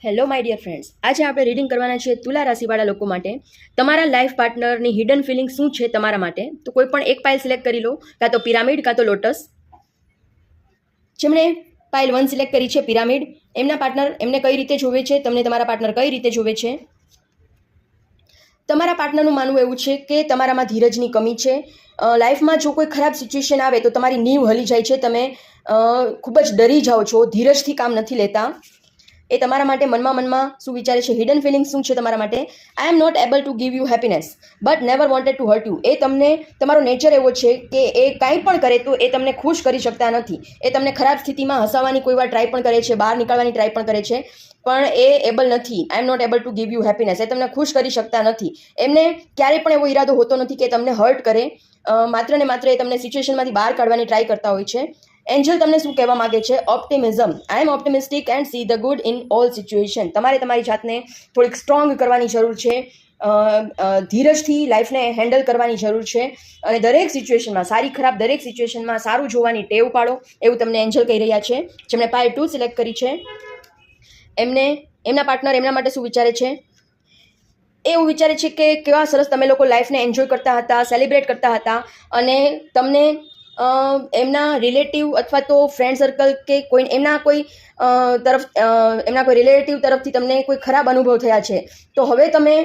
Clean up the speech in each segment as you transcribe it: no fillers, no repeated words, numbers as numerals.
Hello my dear friends, આજે આપણે reading કરવાના છે તુલા રાશિવાળા લોકો માટે. તમારા લાઈફ પાર્ટનરની હિડન ફિલિંગ શું છે તમારા માટે? તો કોઈ પણ એક પાઇલ સિલેક્ટ કરી લો, કાં તો પિરામિડ કાં તો લોટસ. જેમણે પાઇલ 1 સિલેક્ટ કરી છે પિરામિડ, એમના પાર્ટનર એમને કઈ રીતે જોવે છે, તમને તમારા પાર્ટનર કઈ રીતે જોવે છે. તમારા પાર્ટનરનું માનવું એવું છે કે તમારામાં ધીરજની કમી છે. લાઈફમાં જો કોઈ ખરાબ સિચ્યુએશન આવે તો તમારી નીવ હલી જાય છે, તમે ખૂબ જ ડરી જાઓ છો, ધીરજથી કામ નથી લેતા. એ તમારા માટે મનમાં શું વિચારે છે, હિડન ફિલિંગ શું છે તમારા માટે. I am not able to give you happiness but never wanted to hurt you. એ તમને, તમારો નેચર એવો છે કે એ કાંઈ પણ કરે તો એ તમને ખુશ કરી શકતા નથી. એ તમને ખરાબ સ્થિતિમાં હસાવવાની કોઈ વાર ટ્રાય પણ કરે છે, બહાર નીકળવાની ટ્રાય પણ કરે છે, પણ એ એબલ નથી. I am not able to give you happiness. એ તમને ખુશ કરી શકતા નથી. એમને ક્યારેય પણ એવો ઈરાદો હોતો નથી કે તમને હર્ટ કરે. માત્ર ને માત્ર એ તમને સિચ્યુએશનમાંથી બહાર કાઢવાની ટ્રાય કરતા હોય છે. એન્જલ તમને શું કહેવા માંગે છે? Optimism. I am optimistic and see the good in all situation. તમારે તમારી જાતને થોડીક સ્ટ્રોંગ કરવાની જરૂર છે, ધીરજથી લાઈફને હેન્ડલ કરવાની જરૂર છે, અને દરેક સિચ્યુએશનમાં, સારી ખરાબ દરેક સિચ્યુએશનમાં સારું જોવાની ટેવ પાડો, એવું તમને એન્જલ કહી રહ્યા છે. જેમણે પાઇલ 2 સિલેક્ટ કરી છે, એમના પાર્ટનર એમના માટે શું વિચારે છે? એવું વિચારે છે કે કેવા સરસ તમે લોકો લાઈફને એન્જોય કરતા હતા, સેલિબ્રેટ કરતા હતા, અને તમને એમના રિલેટિવ અથવા તો ફ્રેન્ડ સર્કલ કે કોઈ એમના કોઈ રિલેટિવ તરફથી તમને કોઈ ખરાબ અનુભવ થયા છે. તો હવે તમે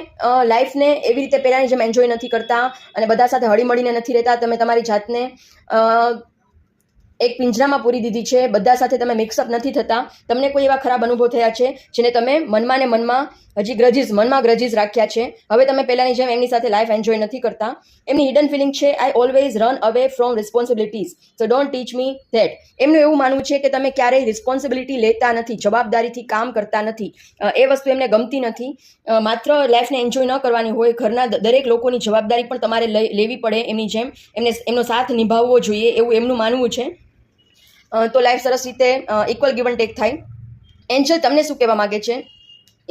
લાઈફને એવી રીતે પહેલાંની જેમ એન્જોય નથી કરતા અને બધા સાથે હળીમળીને નથી રહેતા. તમે તમારી જાતને એક પિંજરામાં પૂરી દીધી છે, બધા સાથે તમે મિક્સઅપ નથી થતા. તમને કોઈ એવા ખરાબ અનુભવ થયા છે જેને તમે મનમાં ને મનમાં હજી ગ્રજીસ રાખ્યા છે. હવે તમે પહેલાંની જેમ એમની સાથે લાઈફ એન્જોય નથી કરતા. એમની હિડન ફિલિંગ છે, I always run away from responsibilities so don't teach me that. એમનું એવું માનવું છે કે તમે ક્યારેય રિસ્પોન્સિબિલિટી લેતા નથી, જવાબદારીથી કામ કરતા નથી. એ વસ્તુ એમને ગમતી નથી. માત્ર લાઈફને એન્જોય ન કરવાની હોય, ઘરના દરેક લોકોની જવાબદારી પણ તમારે લેવી પડે એમની જેમ. એમનો સાથ નિભાવવો જોઈએ, એવું એમનું માનવું છે. તો લાઈફ સરસ રીતે ઇક્વલ ગિવ એન્ડ ટેક થાય. એન્જલ તમને શું કહેવા માંગે છે?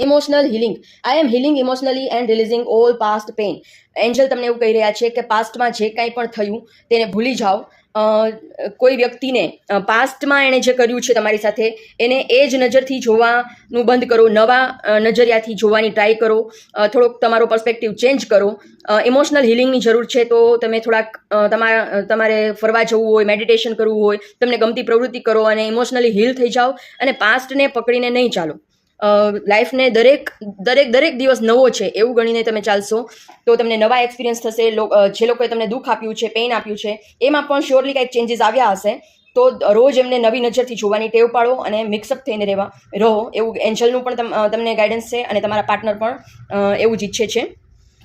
Emotional healing. I am healing emotionally and releasing all past pain. Angel તમને એવું કહી રહ્યા છે કે પાસ્ટમાં જે કાંઈ પણ થયું તેને ભૂલી જાઓ. કોઈ વ્યક્તિને પાસ્ટમાં એણે જે કર્યું છે તમારી સાથે, એને એ જ નજરથી જોવાનું બંધ કરો, નવા નજરિયાથી જોવાની ટ્રાય કરો, થોડોક તમારો પર્સપેક્ટિવ ચેન્જ કરો. ઇમોશનલ હિલિંગની જરૂર છે તો તમે થોડાક તમારે ફરવા જવું હોય, મેડિટેશન કરવું હોય, તમને ગમતી પ્રવૃત્તિ કરો અને ઇમોશનલી હીલ થઈ જાઓ, અને પાસ્ટને પકડીને નહીં ચાલો. લાઈફને દરેક દિવસ નવો છે એવું ગણીને તમે ચાલશો તો તમને નવા એક્સપિરિયન્સ થશે. જે લોકોએ તમને દુઃખ આપ્યું છે, પેઇન આપ્યું છે, એમાં પણ શ્યોરલી કંઈક ચેન્જીસ આવ્યા હશે. તો રોજ એમને નવી નજરથી જોવાની ટેવ પાડો અને મિક્સઅપ થઈને રહો, એવું એન્જલનું પણ તમને ગાઈડન્સ છે, અને તમારા પાર્ટનર પણ એવું જ ઈચ્છે છે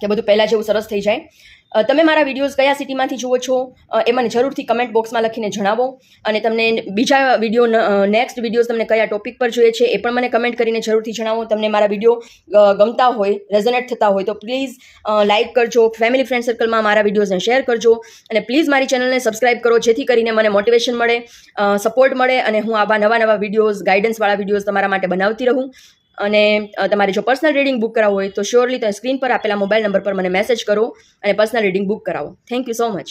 કે બધું પહેલાં જેવું સરસ થઈ જાય. તમે મારા વિડીયોઝ કયા સિટીમાંથી જુઓ છો એ મને જરૂરથી કમેન્ટ બોક્સમાં લખીને જણાવો, અને તમને બીજા નેક્સ્ટ વિડીયોઝ તમને કયા ટોપિક પર જોઈએ છે એ પણ મને કમેન્ટ કરીને જરૂરથી જણાવો. તમને મારા વિડીયો ગમતા હોય, રેઝોનેટ થતા હોય તો પ્લીઝ લાઇક કરજો, ફેમિલી ફ્રેન્ડ સર્કલમાં મારા વિડીયોઝને શેર કરજો, અને પ્લીઝ મારી ચેનલને સબસ્ક્રાઇબ કરો, જેથી કરીને મને મોટિવેશન મળે, સપોર્ટ મળે, અને હું આવા નવા વિડીયોઝ, ગાઈડન્સવાળા વિડીયોઝ તમારા માટે બનાવતી રહું. અને તમારે જો પર્સનલ રીડિંગ બુક કરાવવું હોય તો શ્યોરલી તમે સ્ક્રીન પર આપેલા મોબાઈલ નંબર પર મને મેસેજ કરો અને પર્સનલ રીડિંગ બુક કરાવો. Thank you so much.